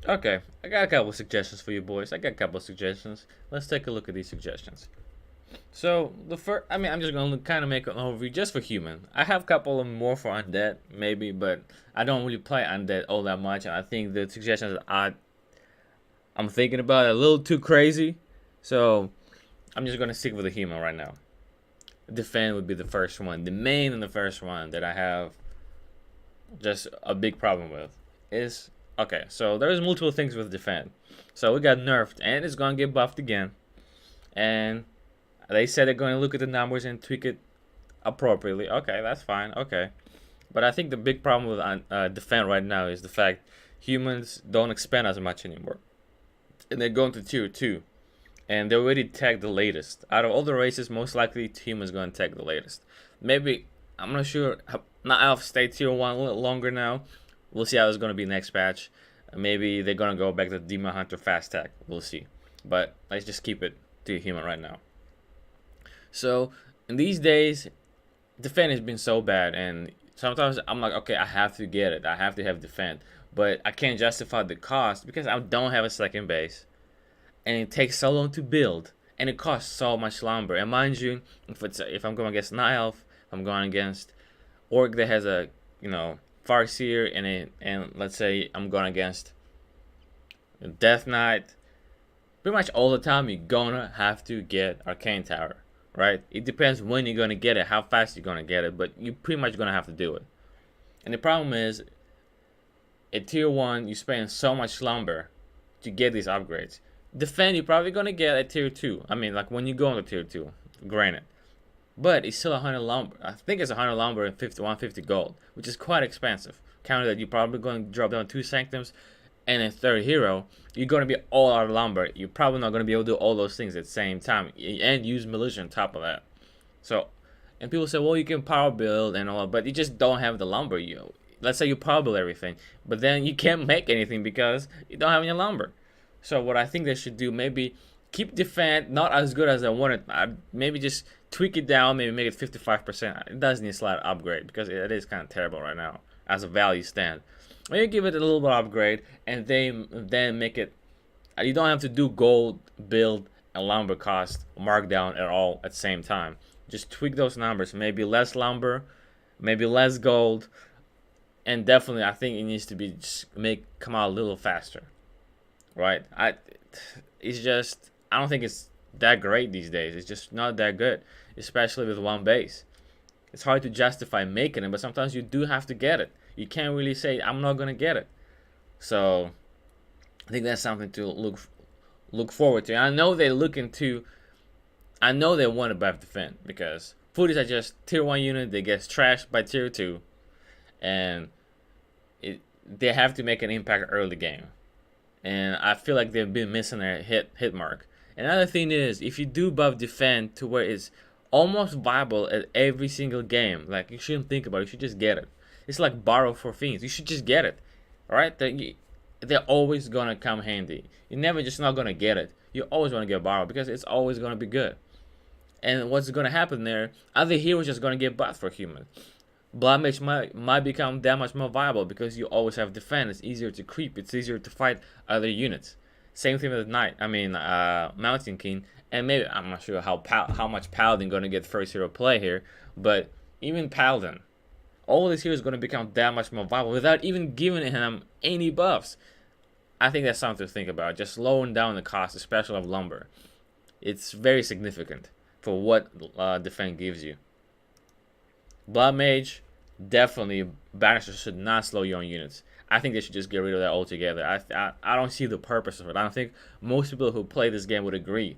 Okay, I got a couple suggestions for you boys. I got a couple suggestions. Let's take a look at these suggestions. So the first, I'm just gonna kind of make an overview just for human. I have a couple of more for undead, maybe, but I don't really play undead all that much, and I think the suggestions that I'm thinking about are a little too crazy. So I'm just gonna stick with the human right now. Defend would be the first one. The main and the first one that I have just a big problem with is okay. So there's multiple things with defend. So we got nerfed and it's gonna get buffed again, and they said they're going to look at the numbers and tweak it appropriately. Okay, that's fine. Okay, but I think the big problem with defend right now is the fact humans don't expand as much anymore, and they're going to tier two, and they already tagged the latest. Out of all the races, most likely humans going to tag the latest. Maybe I'm not sure. Not Elf stay tier one a little longer now. We'll see how it's going to be next patch. Maybe they're going to go back to Demon Hunter fast tag. We'll see. But let's just keep it to human right now. So in these days, defend has been so bad, and sometimes I'm like, okay, I have to get it. I have to have defend, but I can't justify the cost because I don't have a second base, and it takes so long to build, and it costs so much lumber. And mind you, if I'm going against Night Elf, if I'm going against Orc that has a Farseer, and let's say I'm going against Death Knight, pretty much all the time you're gonna have to get Arcane Tower, right? It depends when you're gonna get it, how fast you're gonna get it, but you're pretty much gonna have to do it. And the problem is, at tier one, you spend so much lumber to get these upgrades. Defend, you're probably gonna get at tier two. I mean, like when you go into tier two, granted, but it's still 100 lumber. I think it's 100 lumber and 150 gold, which is quite expensive. Counter that you're probably going to drop down two sanctums and a third hero, you're going to be all out of lumber. You're probably not going to be able to do all those things at the same time and use militia on top of that. So, and people say, well, you can power build and all, but you just don't have the lumber. Let's say you power build everything, but then you can't make anything because you don't have any lumber. So what I think they should do, maybe keep defend not as good as I wanted. Maybe just tweak it down, maybe make it 55%. It does need a slight upgrade because it is kind of terrible right now as a value stand. Maybe give it a little bit of upgrade and then make it. You don't have to do gold build and lumber cost markdown at all at the same time. Just tweak those numbers. Maybe less lumber, maybe less gold, and definitely I think it needs to be just come out a little faster, right? It's just I don't think it's that great these days. It's just not that good, especially with one base. It's hard to justify making it, but sometimes you do have to get it. You can't really say I'm not gonna get it. So I think that's something to look forward to. And I know they're looking to. I know they want to buff defend because foodies are just tier one unit. They get trashed by tier two, and they have to make an impact early game. And I feel like they've been missing their hit mark. Another thing is, if you do buff defend to where it's almost viable at every single game, like you shouldn't think about it. You should just get it. It's like borrow for fiends. You should just get it, right? They're always gonna come handy. You're never just not gonna get it. You always want to get borrow because it's always gonna be good. And what's gonna happen there? Other heroes just gonna get buffed for human. Blood Mage might become that much more viable because you always have defense. It's easier to creep. It's easier to fight other units. Same thing with Knight. Mountain King. And maybe I'm not sure how much Paladin gonna get first hero play here, but even Paladin, all these heroes gonna become that much more viable without even giving him any buffs. I think that's something to think about. Just slowing down the cost, especially of lumber. It's very significant for what defense gives you. Blood Mage, definitely Banishers should not slow your own units. I think they should just get rid of that altogether. I don't see the purpose of it. I don't think most people who play this game would agree.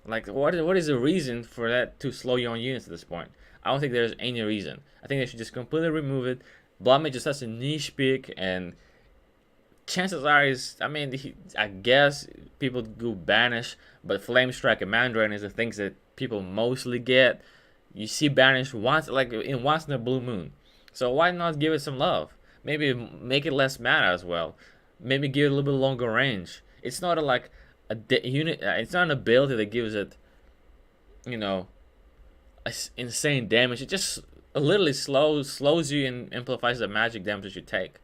Like, what is the reason for that to slow your own units at this point? I don't think there's any reason. I think they should just completely remove it. Blood Mage is such a niche pick, and chances are I guess people do Banish, but Flame Strike and Mandrain is the things that people mostly get. You see Banish once in a blue moon. So why not give it some love? Maybe make it less mana as well. Maybe give it a little bit longer range. It's not a unit. It's not an ability that gives it, insane damage. It just literally slows you and amplifies the magic damage that you take.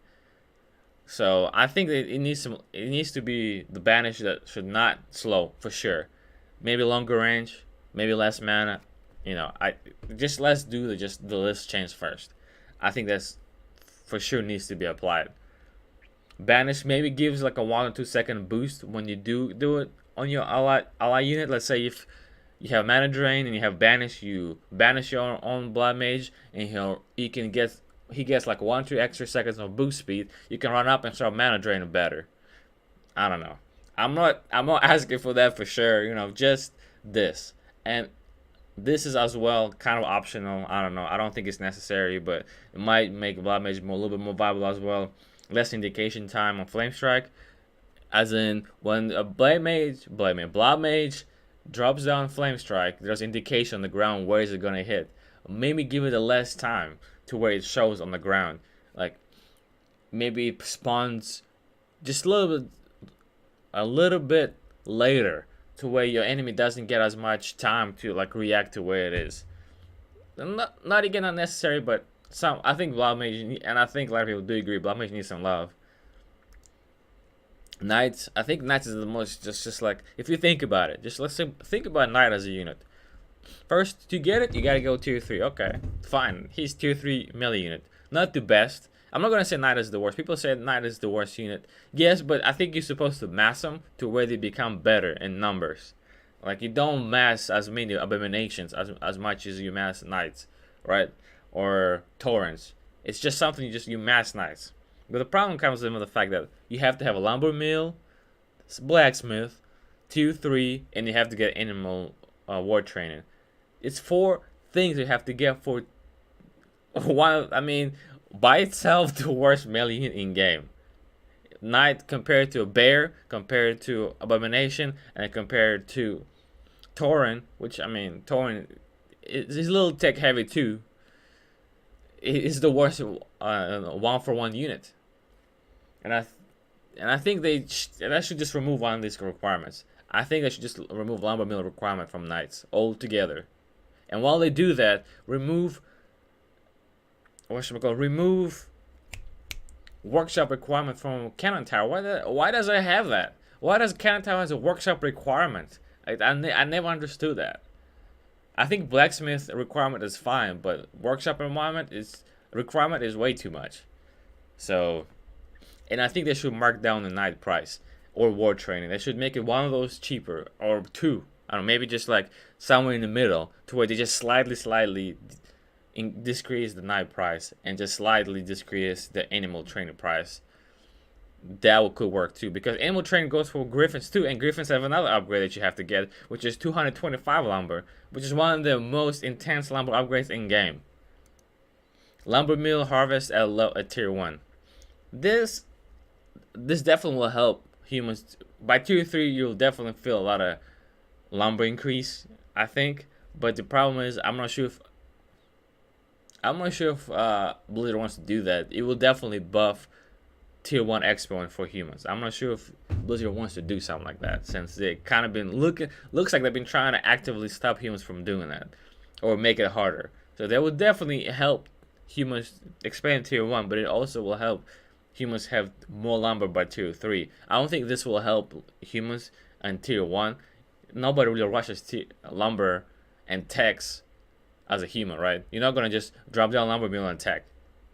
So I think that it needs to be the banish that should not slow for sure. Maybe longer range, maybe less mana. I just let's do the list change first. I think that's for sure needs to be applied. Banish maybe gives like a 1 or 2 second boost when you do it on your ally unit. Let's say if you have mana drain and you have banish, you banish your own blood mage, and he gets like 1 or 2 extra seconds of boost speed. You can run up and start mana draining better. I don't know. I'm not asking for that for sure. Just this. And this is as well kind of optional. I don't know. I don't think it's necessary, but it might make blood mage a little bit more viable as well. Less indication time on flame strike, as in when a blood mage drops down flame strike, there's indication on the ground where is it gonna hit. Maybe give it a less time to where it shows on the ground. Like maybe it spawns just a little bit later, to where your enemy doesn't get as much time to like react to where it is. Not again unnecessary, but I think blood mage, and I think a lot of people do agree, blood mage needs some love. Knights, I think Knights is the most just like, if you think about it, just let's say think about Knight as a unit. First, to get it, you gotta go tier 3. Okay, fine. He's tier 3 melee unit. Not the best. I'm not gonna say Knight is the worst. People say Knight is the worst unit. Yes, but I think you're supposed to mass them to where they become better in numbers. Like, you don't mass as many abominations as much as you mass Knights, right? Or Torrents. It's just something you mass Knights. But the problem comes in with the fact that you have to have a lumber mill, blacksmith, tier 3, and you have to get animal war training. It's 4 things you have to get for one. I mean, by itself, the worst melee unit in game. Knight compared to a bear, compared to abomination, and compared to Tauren, which, I mean, Tauren is a little tech heavy too. It is the worst 1-for-1 unit, and I think that should just remove one of these requirements. I think they should just remove lumber mill requirement from Knights altogether. And while they do that, remove workshop requirement from Cannon Tower. Why does it have that? Why does Cannon Tower has a workshop requirement? I never understood that. I think blacksmith requirement is fine, but workshop requirement is way too much. So, and I think they should mark down the Knight price or war training. They should make it one of those cheaper, or 2. I don't know, maybe just like somewhere in the middle, to where they just slightly decrease the Knight price and just slightly decrease the animal training price. That could work too, because animal training goes for Griffins too, and Griffins have another upgrade that you have to get, which is 225 lumber, which is one of the most intense lumber upgrades in game. Lumber mill harvest at tier 1. This definitely will help humans. By tier 3, you'll definitely feel a lot of lumber increase, I think. But the problem is, I'm not sure if Blizzard wants to do that. It will definitely buff tier 1 expo for humans. I'm not sure if Blizzard wants to do something like that, since they kind of been looks like they've been trying to actively stop humans from doing that, or make it harder. So that would definitely help humans expand tier 1, but it also will help humans have more lumber by tier 3. I don't think this will help humans and tier 1. Nobody really rushes lumber and techs as a human, right? You're not gonna just drop down lumber mill and tech.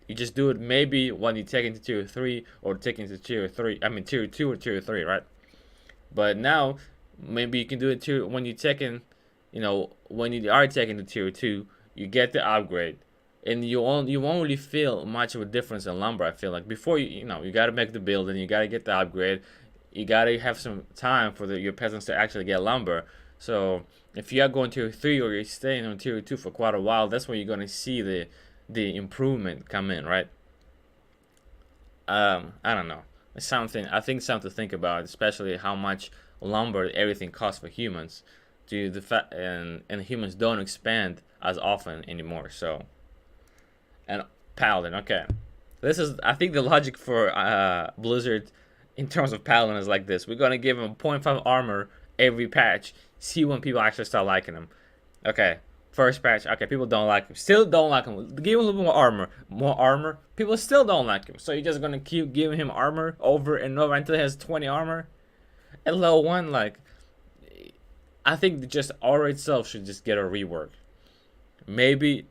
You just do it maybe when you take into tier 3 or take into tier 3. I mean tier 2 or tier 3, right? But now maybe you can do it when you take in, when you are taking to tier 2, you get the upgrade, and you won't really feel much of a difference in lumber. I feel like before you gotta make the build and you gotta get the upgrade. You gotta have some time for your peasants to actually get lumber. So if you are going tier 3 or you're staying on tier 2 for quite a while, that's when you're gonna see the improvement come in, right? I don't know. It's something to think about, especially how much lumber everything costs for humans. And humans don't expand as often anymore. So, and Paladin, okay. I think the logic for Blizzard in terms of Paladin is like this. We're gonna give him 0.5 armor every patch. See when people actually start liking him. Okay, First patch, okay, people don't like him. Still don't like him. Give him a little bit more armor. More armor. People still don't like him. So you're just gonna keep giving him armor over and over until he has 20 armor? At level 1, like, I think just aura itself should just get a rework. Maybe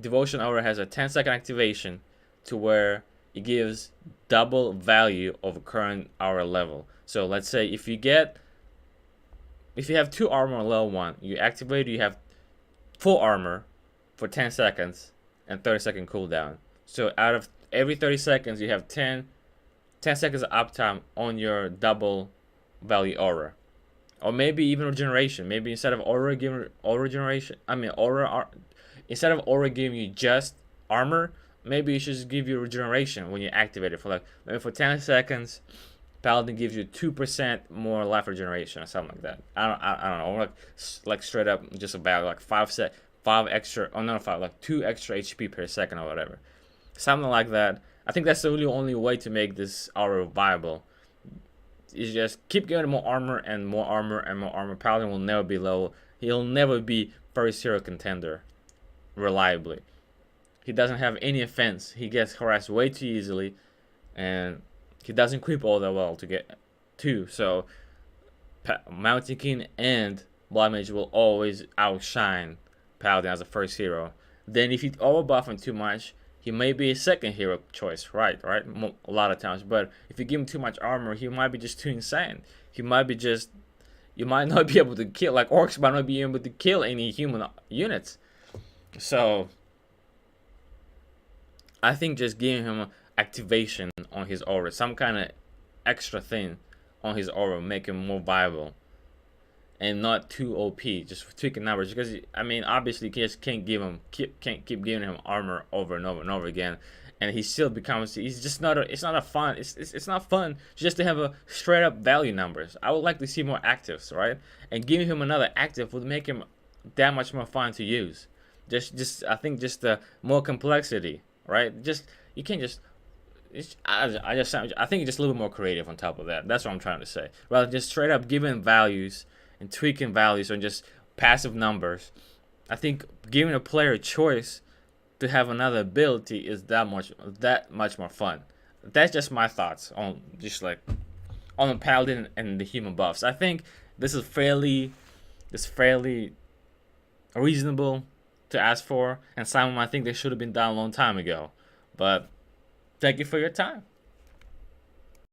Devotion Aura has a 10-second activation to where it gives double value of current aura level. So let's say if you have 2 armor on level 1, you activate it, you have full armor for 10 seconds and 30-second cooldown. So out of every 30 seconds, you have 10 seconds of uptime on your double value aura. Or maybe even regeneration. Maybe instead of aura giving instead of aura giving you just armor, maybe you should just give you regeneration when you activate it for maybe for 10 seconds. Paladin gives you 2% more life regeneration or something like that. I don't know. Or like straight up just about like 2 extra HP per second or whatever. Something like that. I think that's the really only way to make this aura viable. Is just keep giving more armor and more armor and more armor. Paladin will never be low. He'll never be first hero contender reliably. He doesn't have any offense. He gets harassed way too easily, and he doesn't creep all that well to get too. So Mountain King and Blood Mage will always outshine Paladin as a first hero. Then if you overbuff him too much, he may be a second hero choice, right? A lot of times. But if you give him too much armor, he might be just too insane. You might not be able to kill, like orcs might not be able to kill any human units. So I think just giving him activation on his aura, some kind of extra thing on his aura, make him more viable. And not too OP, just tweaking numbers. Because obviously, you just can't keep giving him armor over and over and over again, and he still becomes. He's just not. It's not fun. It's not fun just to have a straight up value numbers. I would like to see more actives, right? And giving him another active would make him that much more fun to use. I think just the more complexity, right? Just you can't just. I think just a little bit more creative on top of that. That's what I'm trying to say. Rather than just straight up giving values and tweaking values on just passive numbers. I think giving a player a choice to have another ability is that much more fun. That's just my thoughts on just like on the Paladin and the human buffs. I think this is fairly reasonable to ask for, and some I think they should have been done a long time ago. But thank you for your time.